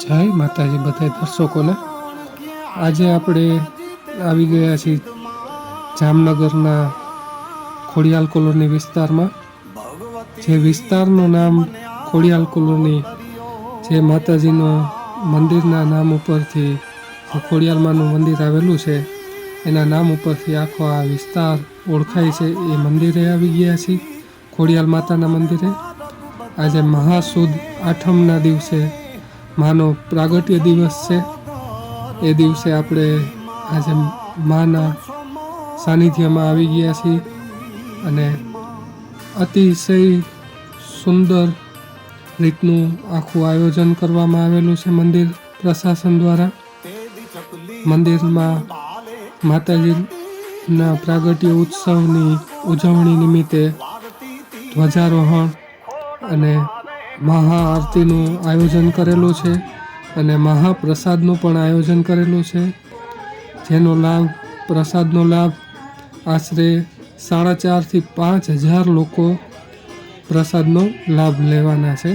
જય માતાજી બધા દર્શકોને। આજે આપણે આવી ગયા છીએ જામનગરના ખોડિયાલ કોલોની વિસ્તારમાં। જે વિસ્તારનું નામ ખોડિયાલ કોલોની, જે માતાજીનો મંદિરના નામ ઉપરથી જે ખોડિયાલમાનું મંદિર આવેલું છે એના નામ ઉપરથી આખો આ વિસ્તાર ઓળખાય છે। એ મંદિરે આવી ગયા છીએ, ખોડિયાલ માતાના મંદિરે। આજે મહાસુદ આઠમના દિવસે માનો પ્રાગટ્ય દિવસ છે। એ દિવસે આપણે આજે માના સાનિધ્યમાં આવી ગયા છીએ અને અતિશય સુંદર રીતનું આખું આયોજન કરવામાં આવેલું છે મંદિર પ્રશાસન દ્વારા। મંદિરમાં માતાજીના પ્રાગટ્ય ઉત્સવની ઉજવણી નિમિત્તે ધ્વજારોહણ અને મહાઆરતીનું આયોજન કરેલું છે અને મહાપ્રસાદનું પણ આયોજન કરેલું છે, જેનો લાભ પ્રસાદનો લાભ આશરે 4,500 થી 5,000 લોકો પ્રસાદનો લાભ લેવાના છે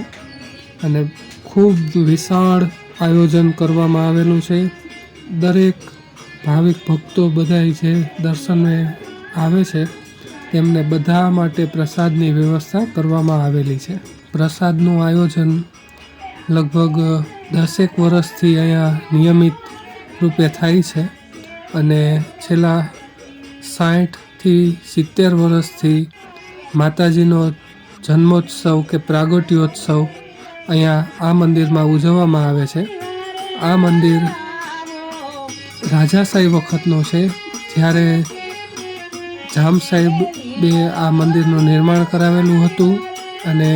અને ખૂબ વિશાળ આયોજન કરવામાં આવેલું છે। દરેક ભાવિક ભક્તો બધાય જે દર્શને આવે છે તેમને બધા માટે પ્રસાદની વ્યવસ્થા કરવામાં આવેલી છે। પ્રસાદનું આયોજન લગભગ 10 વર્ષથી અહીંયા નિયમિત રૂપે થાય છે અને છેલ્લા 60 થી 70 વર્ષથી માતાજીનો જન્મોત્સવ કે પ્રાગટ્યોત્સવ અહીંયા આ મંદિરમાં ઉજવવામાં આવે છે। આ મંદિર રાજાશાહી વખતનો છે, જ્યારે જામ સાહેબે આ મંદિરનું નિર્માણ કરાવેલું હતું અને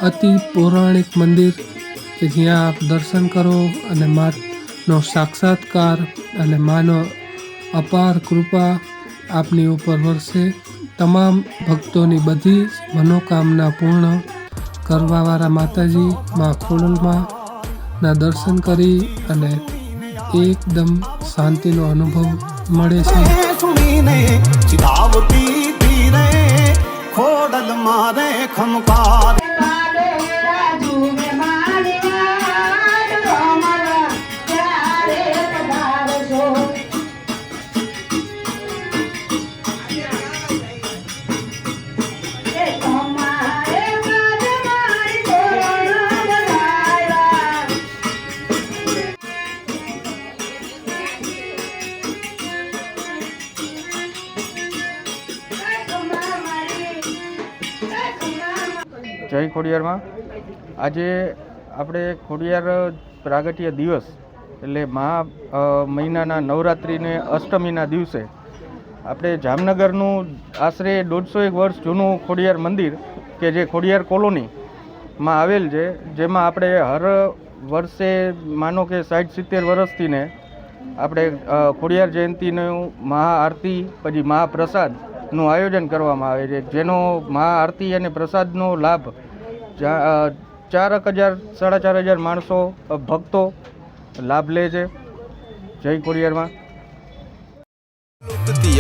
અતિ પૌરાણિક મંદિર કે જ્યાં આપ દર્શન કરો અને માનો સાક્ષાત્કાર અને માનો અપાર કૃપા આપની ઉપર વરસે। તમામ ભક્તોની બધી મનોકામના પૂર્ણ કરવાવાળા માતાજી મા ખોડલમાના દર્શન કરી અને એકદમ શાંતિનો અનુભવ મળે છે। ખોડલ મારે ખમકાર જય ખોડિયારમાં। આજે આપણે ખોડિયાર પ્રાગટ્ય દિવસ એટલે મહિનાના નવરાત્રિને અષ્ટમીના દિવસે આપણે જામનગરનું આશરે 150 વર્ષ જૂનું ખોડિયાર મંદિર કે જે ખોડિયાર કોલોનીમાં આવેલ છે, જેમાં આપણે હર વર્ષે માનો કે 60-70 વર્ષથી ને આપણે ખોડિયાર જયંતિનું મહાઆરતી પછી મહાપ્રસાદનું આયોજન કરવામાં આવે છે, જેનો મહાઆરતી અને પ્રસાદનો લાભ 4,000-4,500 માણસો ભક્તો લાભ લે છે। જય ખોડિયારમાં।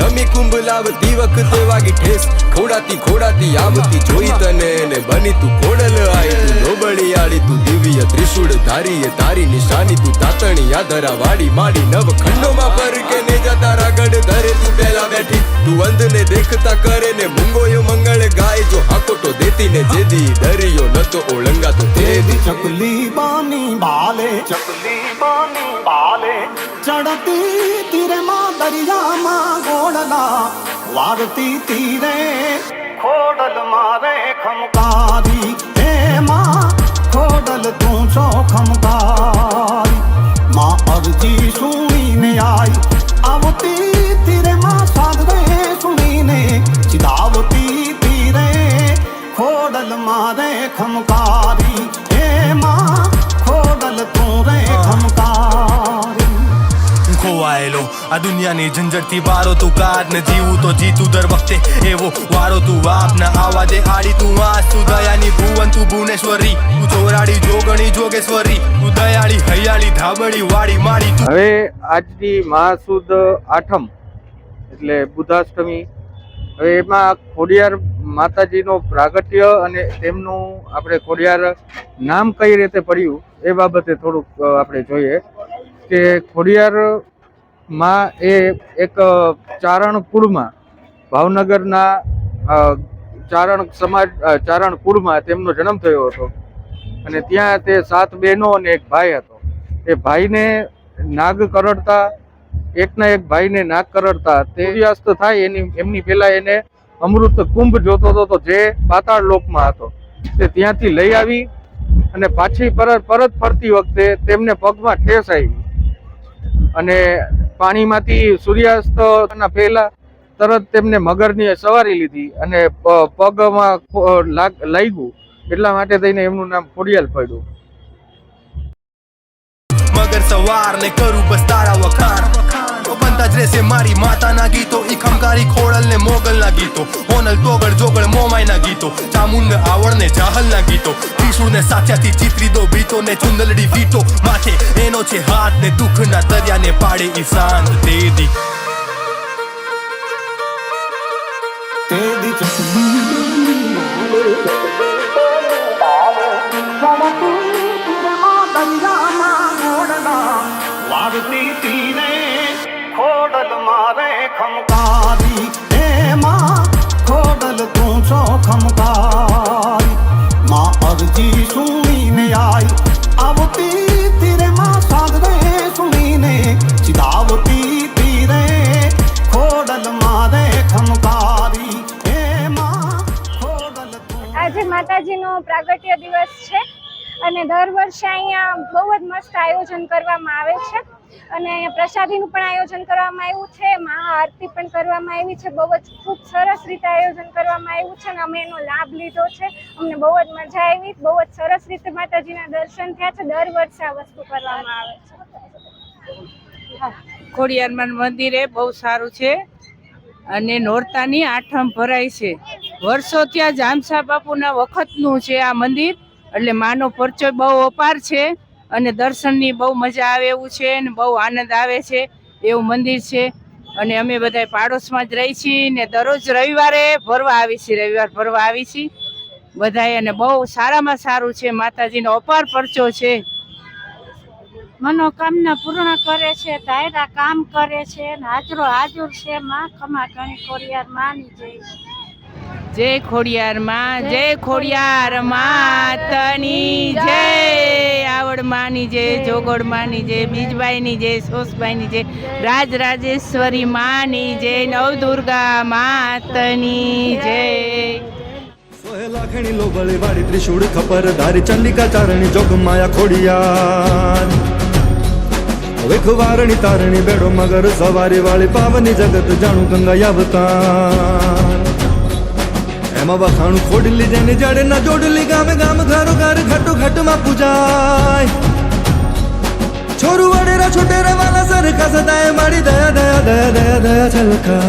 અમી કુંભ લાવતી વખતે વાગી ઠેસ, ખોડાતી આવતી જોઈ તને ને બની તું ખોડલ આઈ, તું લોબડી આડી, તું દિવ્ય ત્રિશુળ ધારી, તારી નિશાની તું તાતણી આધરા વાડી માડી, નવ ખંડોમાં પર કે ને જતા રાગડ ધરે તું પહેલા બેઠી, તું અંધ ને દેખતા કરે ને મૂંગોયો મંગળ ગાય, જો હાકોટો દેતી ને જેદી દરિયો નતો ઓળંગાતો તેદી। ચકલી બાની બાલે ચડતી તીરે માં દરિયામાં ગોળલા વારતી તીરે ખોડલ મારે ખમકારી, હે માં ખોડલ તું છો ખમકારી, માં અરજી સુણીને આઈ આવતી તીરે માં સાધરે સુણીને ચિતાવતી તીરે ખોડલ મારે ખમકારી, હે માં ખોડલ તું રે ખમકારી। ખોવાયેલો આ દુનિયાની ઝંઝટથી વારો તું કાઢ ને જીવું તો જીતું દર વખતે એવો વારો તું વાપના આવાજે આડી, તું વાસ તું દયાની ભુવન તું ભુવનેશ્વરી, તું ચોરાડી જોગણી જોગેશ્વરી, તું દયાળી હૈયાળી ધાબળી વાડી માડી। હવે આજની મહાસુદ આઠમ એટલે બુધાષ્ટમી હવે એમાં ખોડિયાર માતાજીનો પ્રાગટ્ય અને તેમનું આપણે ખોડિયાર નામ કઈ રીતે પડ્યું એ બાબતે થોડુંક આપણે જોઈએ કે ખોડિયાર માં એ એક ચારણ કુળમાં ભાવનગરના ચારણ સમાજ ચારણ કુળમાં તેમનો જન્મ થયો હતો અને ત્યાં તે 7 બહેનો અને એક ભાઈ હતો. એ ભાઈને નાગ કરડતા એકના એક ભાઈને નાગ કરડતા તે સૂર્યાસ્ત થાય એમની પહેલા એને અમૃત કુંભ જોતો હતો તો જે પાતાળ લોકમાં હતો તે ત્યાંથી લઈ આવી અને પાછી પરત ફરતી વખતે તેમને પગમાં ઠેસ આવી અને પાણીમાંથી સૂર્યાસ્તના પહેલા તરત તેમને મગરની સવારી લીધી અને પગમાં લાગ્યું એટલા માટે થઈને એમનું નામ ખોડિયાલ પડ્યું. મગર સવાર ને કરું બસ તારા વખાણ બનતા જ રહેશે મારી માતાના ગીતો ઈ ખમકારી ખોડલ ને મોગલ ના ગીતો હોનલ તોગળ જોગળ મોમાઈ ના ગીતો ચામુંડ ને આવડ ને જાહલ ના ગીતો ત્રિશુળ ને સાચાથી ચિત્રી દો ભીતો ને ચુંદલડી વીટો માથે એનો છે હાથ ને દુઃખ ના દરિયા ને પાડે ઈ શાંત તેદી વારતી તીરે ખોડલ મારે ખમકારી એમાં ખોડલ તું છો ખમકારી માં અરજી સુણીને આઈ આવતી તીરે માં સાગરે સુણીને ચિદાવતી તીરે ખોડલ મારે ખમકારી એમાં ખોડલ તું. આજે માતાજીનો પ્રાગટ્ય દિવસ છે અને દર વર્ષે અહીંયા બહુ જ મસ્ત આયોજન કરવામાં આવે છે અને અહીંયા પ્રસાદીનું પણ આયોજન કરવામાં આવ્યું છે, મહાઆરતી પણ કરવામાં આવી છે. બહુ જ ખૂબ સરસ રીતે આયોજન કરવામાં આવ્યું છે અને અમે એનો લાભ લીધો છે. અમને બહુ જ મજા આવી, બહુ જ સરસ રીતે માતાજીના દર્શન થયા છે. દર વર્ષે આ વસ્તુ કરવામાં આવે છે. ખોડિયારમાં મંદિરે બહુ સારું છે અને નોરતાની આઠમ ભરાય છે. વર્ષો ત્યાં જામસા બાપુના વખતનું છે આ મંદિર એટલે માનો પરચો બહુ અપાર છે અને દર્શનની બહુ મજા આવે એવું છે અને બહુ આનંદ આવે છે એવું મંદિર છે. અને અમે બધા પાડોશમાં જ રહી છીએ ને દરરોજ રવિવારે ભરવા આવી છીએ, રવિવાર ભરવા આવી છીએ બધાએ અને બહુ સારામાં સારું છે. માતાજીનો અપાર પરચો છે. મનોકામના પૂર્ણ કરે છે, ધાયરા કામ કરે છે, હાજરો હાજર છે. માં ખમા ઘણી ખોડિયાર માની જય. જય ખોડિયાર માં, જય ખોડિયાર માતની જય. આવડ માની જય, જોગડ માની જય, બીજબાઈની જય, સોસબાઈની જય, રાજરાજેશ્વરી માની જય, નવદુર્ગા માતની જય. લાખણી લોબળી વાળી ત્રિશૂળ ખપર ધારી ચંડિકા ચારણી જોગ માયા ખોડિયાર વિખવારણી તારણી બેડો મગર સવારી વાળી પાવની જગત જાણું ગંગા અવતાર એમાં વખાણું ખોડલી જેને જડે ના જોડલી ગામે ગામ ઘરો ઘર ઘટો ઘટમાં પૂજાય છોરું વડેરા છોટેરા વાલા સરખા સદાય મારી દયા દયા દયા દયા દયા છલકા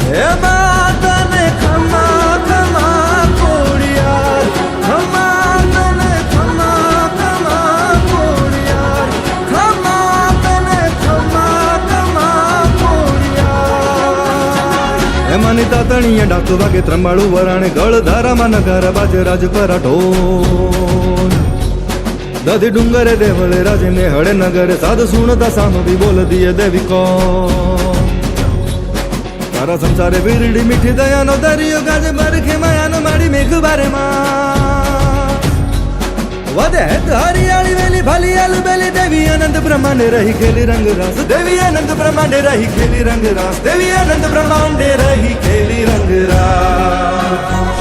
હે માતાને ખમા ખમા ખોડિયાર ખમા તને ખમા ખમા ખોડિયાર ખમા તને ખમા ખમા ખોડિયાર એમાંની તાતણીએ ડાક વાગે ત્રંબાળું વરાણે ગળ ધારામાં નગાર બાજે રાજ પરાઠો દધી ડુંગરે દેવળે રાજે ને હળે નગરે સાધ સુણતા સામવી બોલ દિયે દેવી કો તારા સંસારે વીરડી મીઠી દયાનો દરિયો ગાજે બરખે માયાનો માડી મેઘ બારે માં વધે હરિયાળી વેલી ભાલી આલુ બેલી દેવી આનંદ બ્રહ્માંડે રહી ખેલી રંગ રાસ દેવી આનંદ બ્રહ્માંડે રહી ખેલી રંગ રાસ દેવી આનંદ બ્રહ્માંડે રહી ખેલી રંગ રાસ.